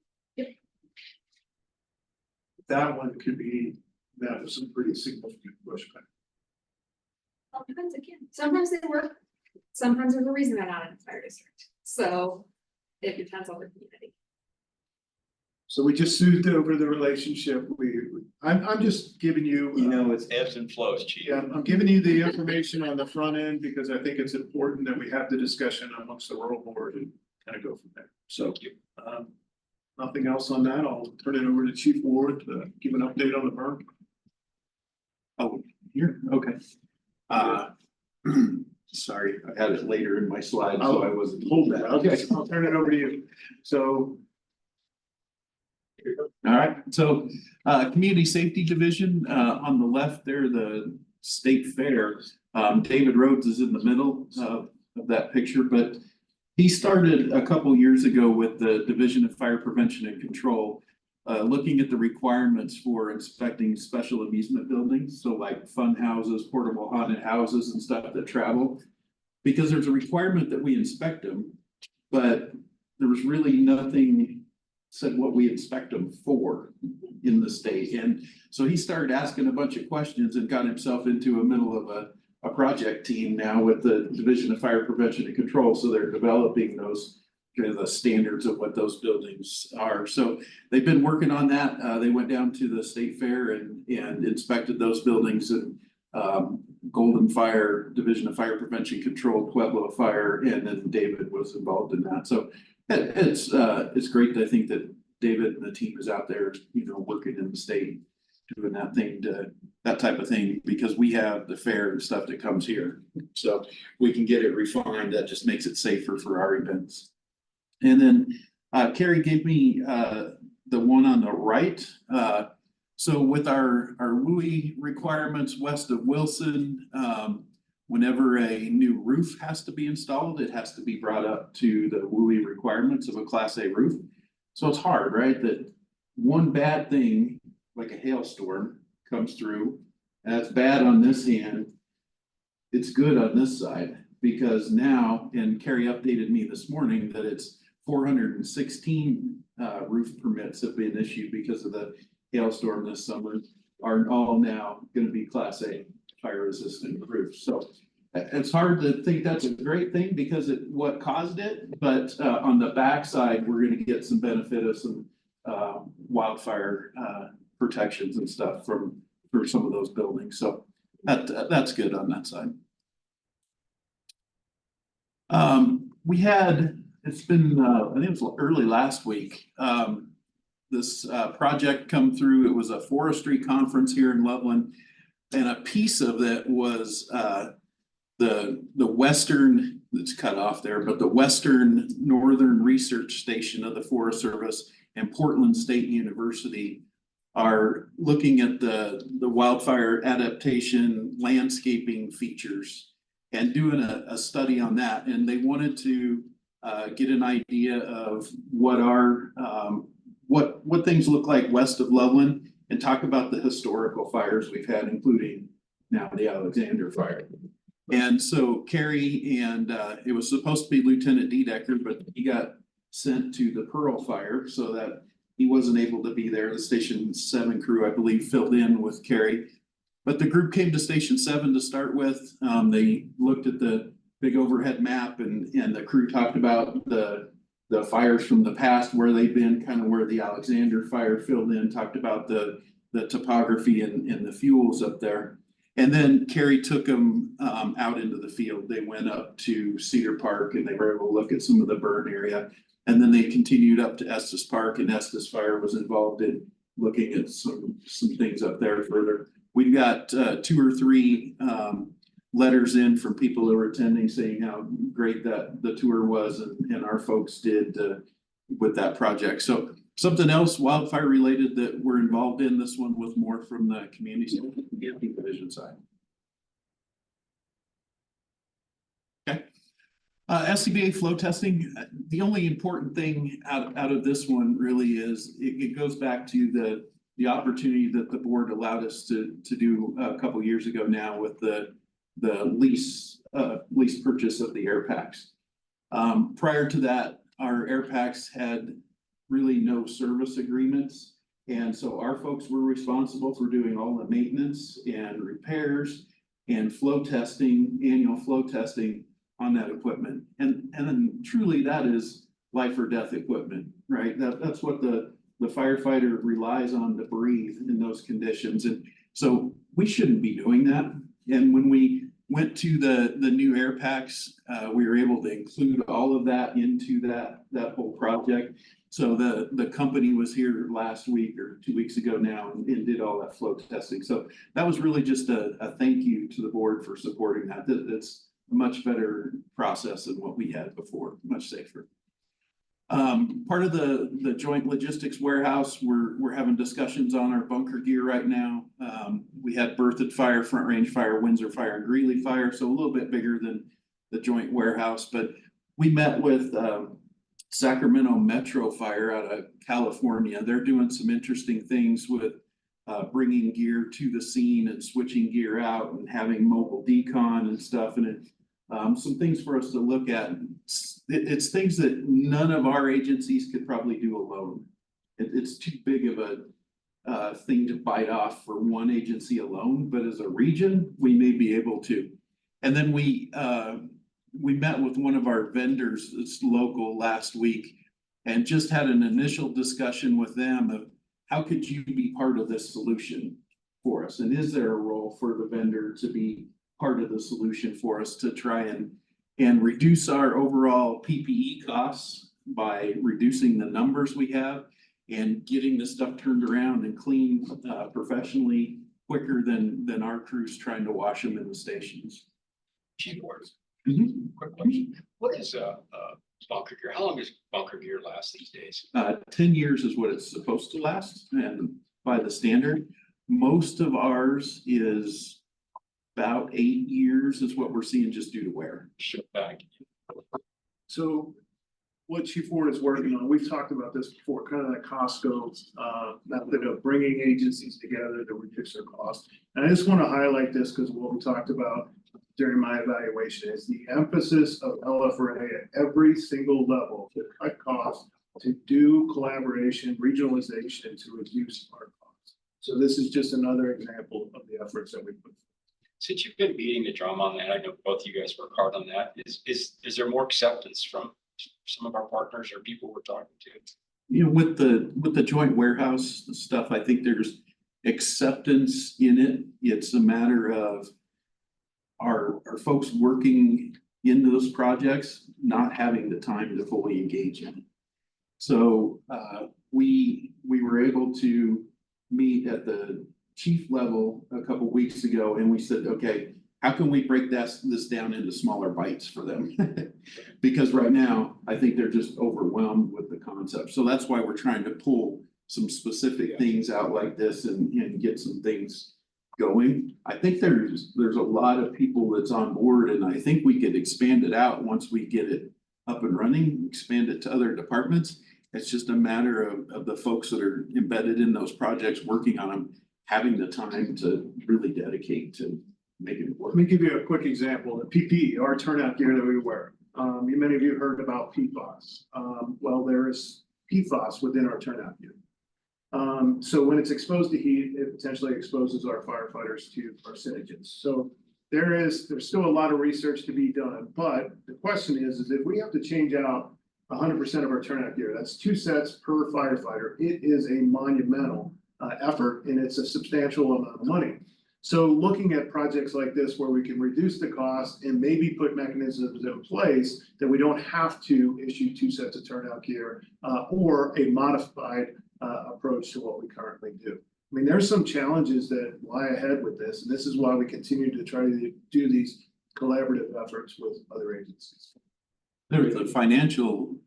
That one could be met with some pretty significant pushback. Well, depends again. Sometimes they work. Sometimes there's a reason they're not in the fire district. So it depends on the community. So we just soothed over the relationship. I'm just giving you. It's ebbs and flows, chief. Yeah, I'm giving you the information on the front end because I think it's important that we have the discussion amongst the rural board and kind of go from there. So, Thank you. nothing else on that. I'll turn it over to Chief Ward to give an update on the burn. Oh, here, okay. Sorry, I had it later in my slide, so I wasn't. Hold that. Okay, I'll turn it over to you. So, All right, so Community Safety Division, on the left there, the state fair. David Rhodes is in the middle of that picture, but he started a couple years ago with the Division of Fire Prevention and Control, looking at the requirements for inspecting special amusement buildings, so like fun houses, portable haunted houses and stuff that travel. Because there's a requirement that we inspect them, but there was really nothing said what we inspect them for in the state. And so he started asking a bunch of questions and got himself into a middle of a project team now with the Division of Fire Prevention and Control. So they're developing those kind of the standards of what those buildings are. So they've been working on that. They went down to the state fair and inspected those buildings, and Golden Fire, Division of Fire Prevention Control, Pueblo Fire, and then David was involved in that. So it's great. I think that David and the team is out there, working in the state, doing that type of thing, because we have the fair and stuff that comes here. So we can get it refined. That just makes it safer for our events. And then Carrie gave me the one on the right. So with our WUI requirements west of Wilson, whenever a new roof has to be installed, it has to be brought up to the WUI requirements of a Class A roof. So it's hard, right? That one bad thing, like a hailstorm, comes through, and that's bad on this end. It's good on this side, because now, and Carrie updated me this morning that it's 416 roof permits have been issued because of the hailstorm this summer, are all now going to be Class A fire resistant roofs. So it's hard to think that's a great thing because what caused it, but on the backside, we're going to get some benefit of some wildfire protections and stuff for some of those buildings. So that's good on that side. We had, it's been, I think it was early last week, this project come through. It was a forestry conference here in Loveland, and a piece of it was the western, it's cut off there, but the Western Northern Research Station of the Forest Service and Portland State University are looking at the wildfire adaptation landscaping features and doing a study on that. And they wanted to get an idea of what our what things look like west of Loveland, and talk about the historical fires we've had, including now the Alexander fire. And so Carrie and it was supposed to be Lieutenant Dedecker, but he got sent to the Pearl fire, so that he wasn't able to be there. The Station 7 crew, I believe, filled in with Carrie. But the group came to Station 7 to start with. They looked at the big overhead map, and the crew talked about the fires from the past, where they've been, kind of where the Alexander fire filled in, talked about the topography and the fuels up there. And then Carrie took them out into the field. They went up to Cedar Park and they were able to look at some of the burn area. And then they continued up to Estes Park, and Estes Fire was involved in looking at some things up there further. We've got 2 or 3 letters in from people who were attending, saying how great that the tour was and our folks did with that project. So something else wildfire related that we're involved in, this one with more from the community division side. Okay. SCBA flow testing, the only important thing out of this one really is it goes back to the opportunity that the board allowed us to do a couple years ago now with the lease purchase of the air packs. Prior to that, our air packs had really no service agreements. And so our folks were responsible for doing all the maintenance and repairs and flow testing, annual flow testing on that equipment. And then truly that is life or death equipment, right? That's what the the firefighter relies on to breathe in those conditions. And so we shouldn't be doing that. And when we went to the new air packs, we were able to include all of that into that whole project. So the company was here last week or 2 weeks ago now and did all that flow testing. So that was really just a thank you to the board for supporting that. That's a much better process than what we had before, much safer. Part of the joint logistics warehouse, we're having discussions on our bunker gear right now. We had Berthoud Fire, Front Range Fire, Windsor Fire, and Greeley Fire, so a little bit bigger than the joint warehouse. But we met with Sacramento Metro Fire out of California. They're doing some interesting things with bringing gear to the scene and switching gear out and having mobile decon and stuff. And some things for us to look at. It's things that none of our agencies could probably do alone. It's too big of a thing to bite off for one agency alone, but as a region, we may be able to. And then we met with one of our vendors that's local last week and just had an initial discussion with them of how could you be part of this solution for us? And is there a role for the vendor to be part of the solution for us to try and reduce our overall PPE costs by reducing the numbers we have and getting the stuff turned around and cleaned professionally quicker than our crews trying to wash them in the stations. Chief Wars. Mhm. Quick question. What is bunker gear? How long does bunker gear last these days? 10 years is what it's supposed to last, and by the standard, most of ours is about 8 years is what we're seeing just due to wear. Ship back. So what Chief Ward is working on, we've talked about this before, kind of that Costco method of bringing agencies together to reduce their costs. And I just want to highlight this because what we talked about during my evaluation is the emphasis of LFRA at every single level to cut costs, to do collaboration, regionalization to reduce our costs. So this is just another example of the efforts that we put. Since you've been beating the drum on that, I know both of you guys work hard on that. Is there more acceptance from some of our partners or people we're talking to? You know, with the joint warehouse stuff, I think there's acceptance in it. It's a matter of our folks working in those projects not having the time to fully engage in it. So we were able to meet at the chief level a couple weeks ago, and we said, okay, how can we break this down into smaller bites for them? Because right now, I think they're just overwhelmed with the concept. So that's why we're trying to pull some specific things out like this and get some things going. I think there's a lot of people that's on board, and I think we could expand it out once we get it up and running, expand it to other departments. It's just a matter of the folks that are embedded in those projects, working on them, having the time to really dedicate to making it work. Let me give you a quick example. The PPE, our turnout gear that we wear. Many of you heard about PFAS. Well, there is PFAS within our turnout gear. So when it's exposed to heat, it potentially exposes our firefighters to carcinogens. So there's still a lot of research to be done. But the question is if we have to change out 100% of our turnout gear, that's 2 sets per firefighter. It is a monumental effort, and it's a substantial amount of money. So looking at projects like this where we can reduce the cost and maybe put mechanisms in place that we don't have to issue 2 sets of turnout gear or a modified approach to what we currently do. I mean, there's some challenges that lie ahead with this, and this is why we continue to try to do these collaborative efforts with other agencies. There's a financial,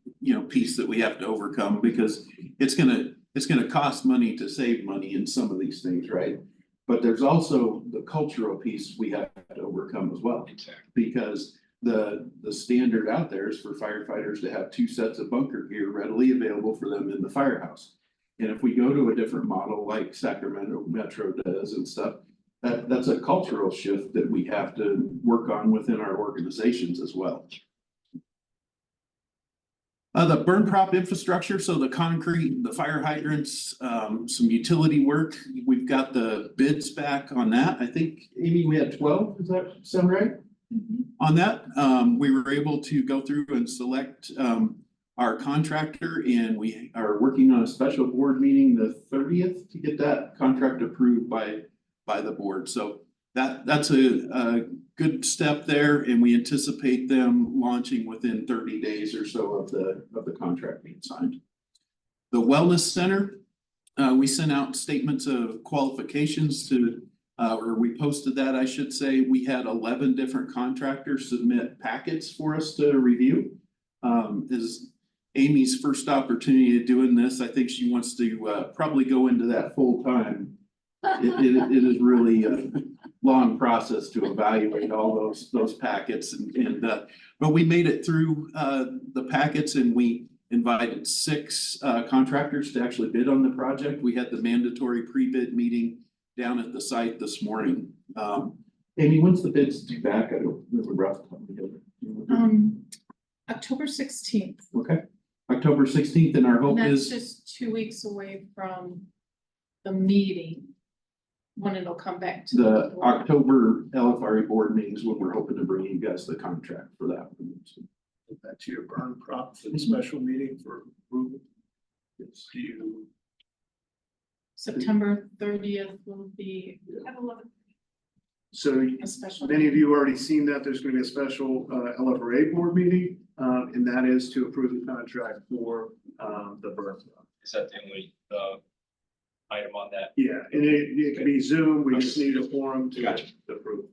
piece that we have to overcome because it's gonna cost money to save money in some of these things, right? But there's also the cultural piece we have to overcome as well. Exactly. Because the standard out there is for firefighters to have 2 sets of bunker gear readily available for them in the firehouse. And if we go to a different model like Sacramento Metro does and stuff, that's a cultural shift that we have to work on within our organizations as well. The burn prop infrastructure, so the concrete, the fire hydrants, some utility work. We've got the bids back on that. I think, Amy, we had 12, does that sound right? On that, we were able to go through and select our contractor, and we are working on a special board meeting the 30th to get that contract approved by the board. So that's a good step there, and we anticipate them launching within 30 days or so of the contract being signed. The Wellness Center, we sent out statements of qualifications to, or we posted that, I should say. We had 11 different contractors submit packets for us to review. Is Amy's first opportunity of doing this. I think she wants to probably go into that full time. It is really a long process to evaluate all those packets but we made it through the packets, and we invited 6 contractors to actually bid on the project. We had the mandatory pre-bid meeting down at the site this morning. Amy, when's the bids due back? I don't remember rough top of my head. October 16th. Okay, October 16th, and our hope And that's is, just 2 weeks away from the meeting, when it'll come back to. the board. October LFRA board meetings when we're hoping to bring you guys the contract for that. That's your burn prop for the special meeting for approval. It's you. September 30th will be Have a look. So a special. many of you have already seen that there's gonna be a special LFRA board meeting, and that is to approve the contract for the burn prop. Is that the only, item on that? Yeah, and it can be Zoom, we just need a forum to Gotcha. approve.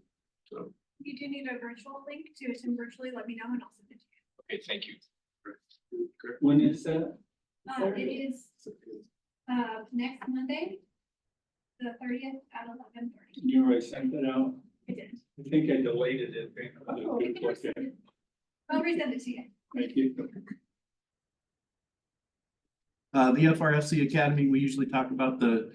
So. If you do need a virtual link to attend virtually, let me know and I'll send it to Okay, thank you. When is that? you. It is next Monday, the 30th at 11:30. You already sent that out? I did. I think I deleted it. Oh, we can resend it. I'll resend it to you. Thank you. The FRFC Academy, we usually talk about the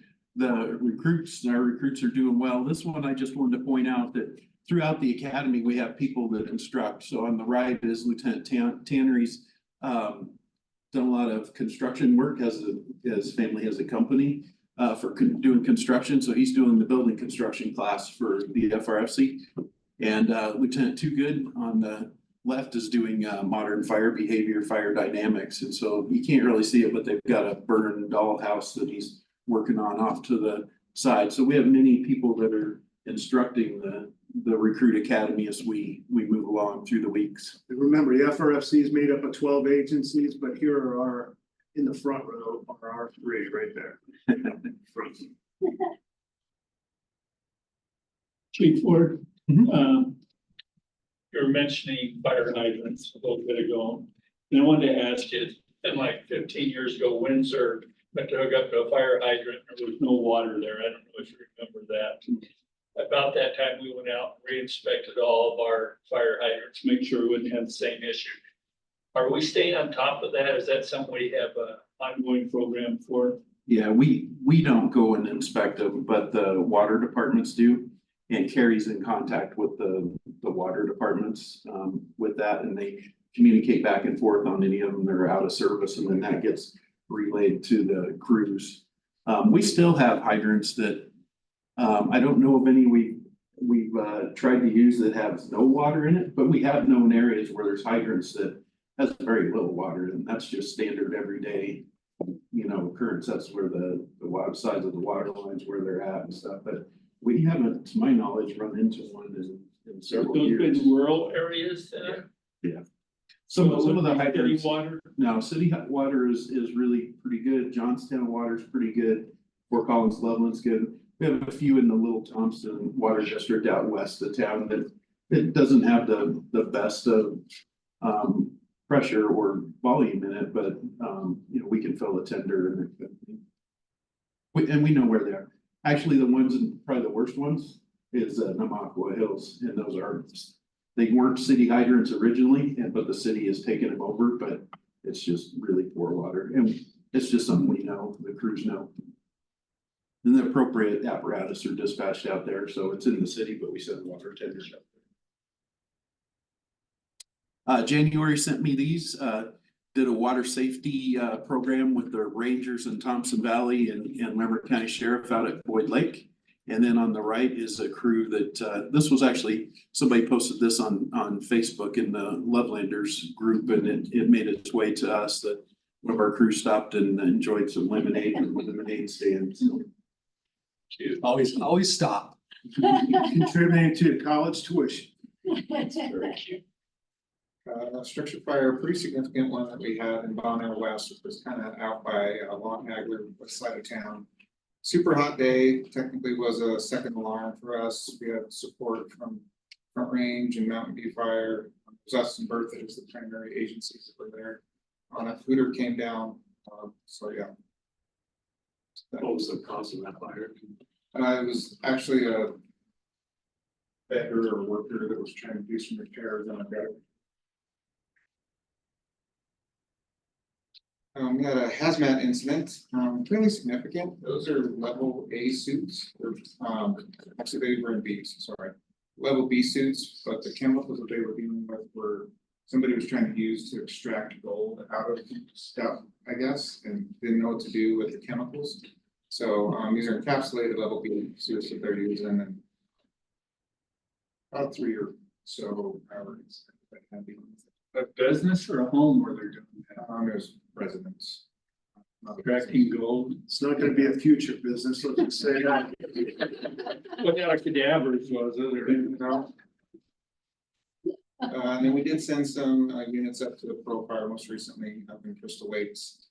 recruits. Our recruits are doing well. This one, I just wanted to point out that throughout the academy, we have people that instruct. So on the right is Lieutenant Tannery's done a lot of construction work as his family has a company for doing construction. So he's doing the building construction class for the FRFC. And Lieutenant Too Good on the left is doing modern fire behavior, fire dynamics. And so you can't really see it, but they've got a burn dollhouse that he's working on off to the side. So we have many people that are instructing the recruit academy as we move along through the weeks. And remember, the FRFC is made up of 12 agencies, but here are our, in the front row are our 3 right there. Front. Chief Ward, you were mentioning fire hydrants a little bit ago. And I wanted to ask you, it's been like 15 years ago, Windsor went to hook up to a fire hydrant, and there was no water there. I don't know if you remember that. About that time, we went out and re-inspected all of our fire hydrants, make sure we wouldn't have the same issue. Are we staying on top of that? Is that something we have an ongoing program for? Yeah, we don't go and inspect them, but the water departments do. And Carrie's in contact with the water departments with that, and they communicate back and forth on any of them that are out of service, and then that gets relayed to the crews. We still have hydrants that I don't know of any we've tried to use that have no water in it, but we have known areas where there's hydrants that has very little water, and that's just standard everyday, occurrence. That's where the sides of the water lines where they're at and stuff, but we haven't, to my knowledge, run into one in several Those years. been rural areas then? Yeah. Some of the City hydrants, water? no, city water is really pretty good. Johnstown water is pretty good. Fort Collins, Loveland's good. We have a few in the Little Thompson Water District out west of town that it doesn't have the best of pressure or volume in it, but we can fill a tender and we know where they are. Actually, the ones, probably the worst ones is Namakwa Hills, and they weren't city hydrants originally, but the city has taken them over, but it's just really poor water, and it's just something we know, the crews know. And the appropriate apparatus are dispatched out there, so it's in the city, but we send water tenders out there. January sent me these, did a water safety program with the Rangers in Thompson Valley and Lemmer County Sheriff out at Boyd Lake. And then on the right is a crew that, this was actually, somebody posted this on Facebook in the Lovelanders group, and it made its way to us that one of our crew stopped and enjoyed some lemonade from the lemonade stand. So Always stop. Contributing to college tuition. Very cute. Structure fire, a pretty significant one that we had in Bon Air West, which was kind of out by Long Hagler, west side of town. Super hot day, technically was a second alarm for us. We had support from Front Range and Mountain View Fire. It was us and Bertha as the primary agencies that were there. A hooter came down, so yeah. What was the cause of that fire? It was actually a beggar or worker that was trying to do some repairs on a gutter. We had a hazmat incident, fairly significant. Those are level A suits, or, actually they were in Bs, sorry. Level B suits, but the chemicals that they were dealing with were somebody was trying to use to extract gold out of stuff, I guess, and didn't know what to do with the chemicals. So, these are encapsulated level B suits that they're using, and about 3 or so hours. A business or a home where they're doing that? There's residents. Extracting gold. It's not gonna be a future business, let's just say that. What kind of cadavers was it or anything else? And then we did send some units up to the Pearl Fire most recently up in Crystal Lakes.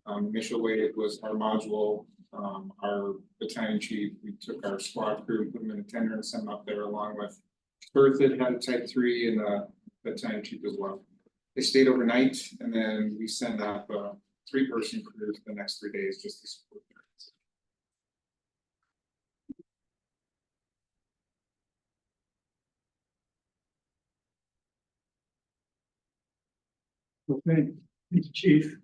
Initial wave was our module, our battalion chief. We took our squad crew and put them in a tender and sent them up there along with Bertha had a type 3 and the battalion chief as well. They stayed overnight and then we sent up a 3-person crew for the next 3 days just to support them. Okay, thank you, Chief.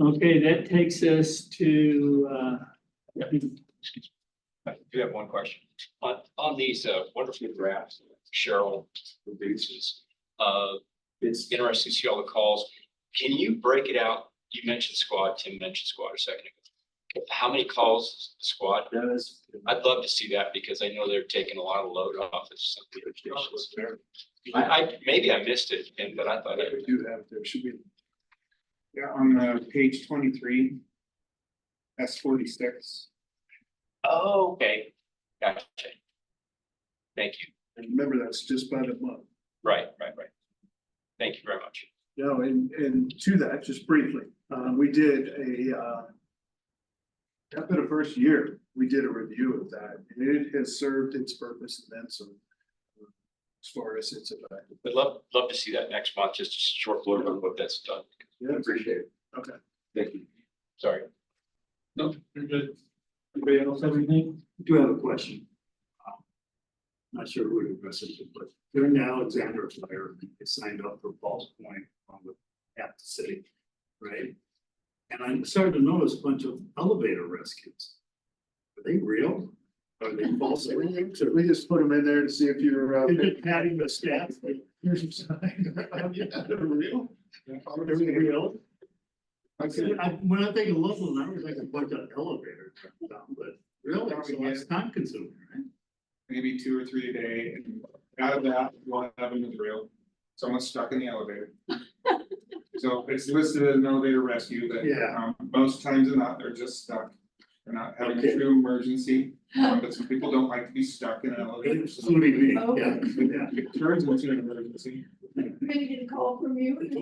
Okay, that takes us to, Excuse me. I do have one question. On these wonderful graphs Cheryl produces, it's interesting to see all the calls. Can you break it out? You mentioned squad, Tim mentioned squad a second ago. How many calls the squad does? I'd love to see that because I know they're taking a lot of load off of some of the stations. Maybe I missed it, but I thought We do have, there should be. Yeah, on page 23, S46. Oh, okay. Gotcha. Thank you. And remember, that's just by the month. Right. Thank you very much. No, and to that, just briefly, we did after the first year, we did a review of that, and it has served its purpose and then some. As far as its effect. Would love to see that next month, just a short blurb on what that's done. Yeah, Appreciate it. Okay. Thank you. Sorry. no, you're good. Anybody else have anything? I do have a question. Not sure who to address it to, but during the Alexander fire, they signed up for Falls Point on the half the city, right? And I started to notice a bunch of elevator rescues. Are they real? Are they false? So we just put them in there to see if you're. You're just patting the staff. Here's your sign. They're real. Are they real? When I think of local numbers, I can bunch of elevators down, but really, so it's time consuming, right? Maybe 2 or 3 a day, and out of that, we'll have them with real. Someone's stuck in the elevator. So it's listed as an elevator rescue, but Yeah. Most times than not, they're just stuck. They're not having a Okay. true emergency, but some people don't like to be stuck in an elevator. So Including me, Okay. yeah. it turns into an emergency. Maybe get a call from you. It's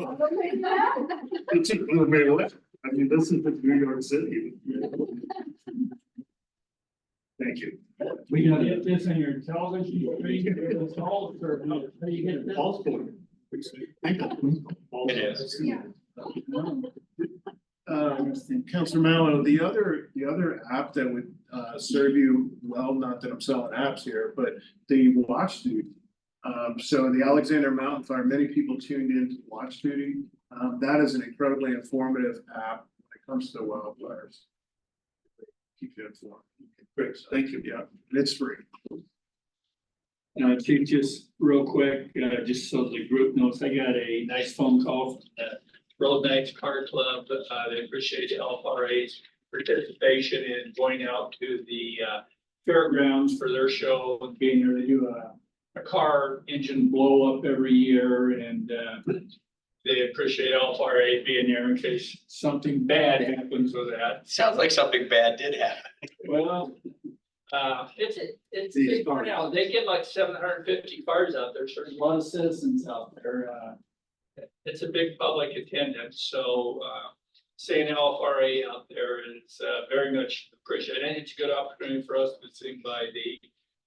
a little bit left. I mean, this is New York City. Thank you. We gotta get this in your television, screen, it's all, or how you get this? Falls Point. It is. Yeah. Councilor Mallow, the other app that would serve you well, not that I'm selling apps here, but the Watch Duty. So the Alexander Mountain Fire, many people tuned into Watch Duty. That is an incredibly informative app when it comes to wildfires. Keep you informed. Great, thank you. Yeah, and it's free. Chief, just real quick, just so the group knows, I got a nice phone call from the Road Knights Car Club. They appreciate the LFRA's participation in going out to the fairgrounds for their show and being there. They do a car engine blow up every year, and they appreciate LFRA being there in case something bad happens with that. Sounds like something bad did happen. Well, it's a big turnout. They get like 750 cars out there, so there's a lot of citizens out there. It's a big public attendance, so seeing LFRA out there is very much appreciated. And it's a good opportunity for us to sing by the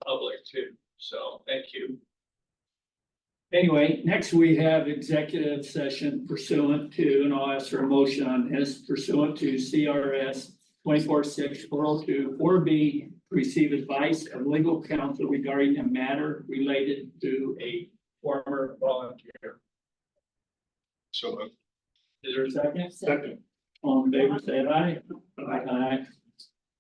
public too. So thank you. Anyway, next we have executive session pursuant to, and I'll ask for a motion on this, pursuant to CRS 246402 4B, receive advice of legal counsel regarding a matter related to a former volunteer. So Is there a second? Second. All in favor, say aye. Aye.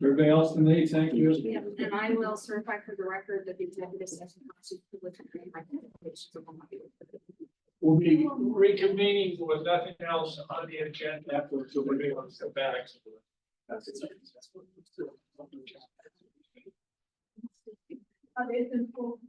Everybody else can leave, thank you. Yeah, and I will certify for the record that the executive session constitutes privilege and recommendations of one. We'll be reconvening with nothing else on the agenda afterwards, so we'll be able to go back. It's in full.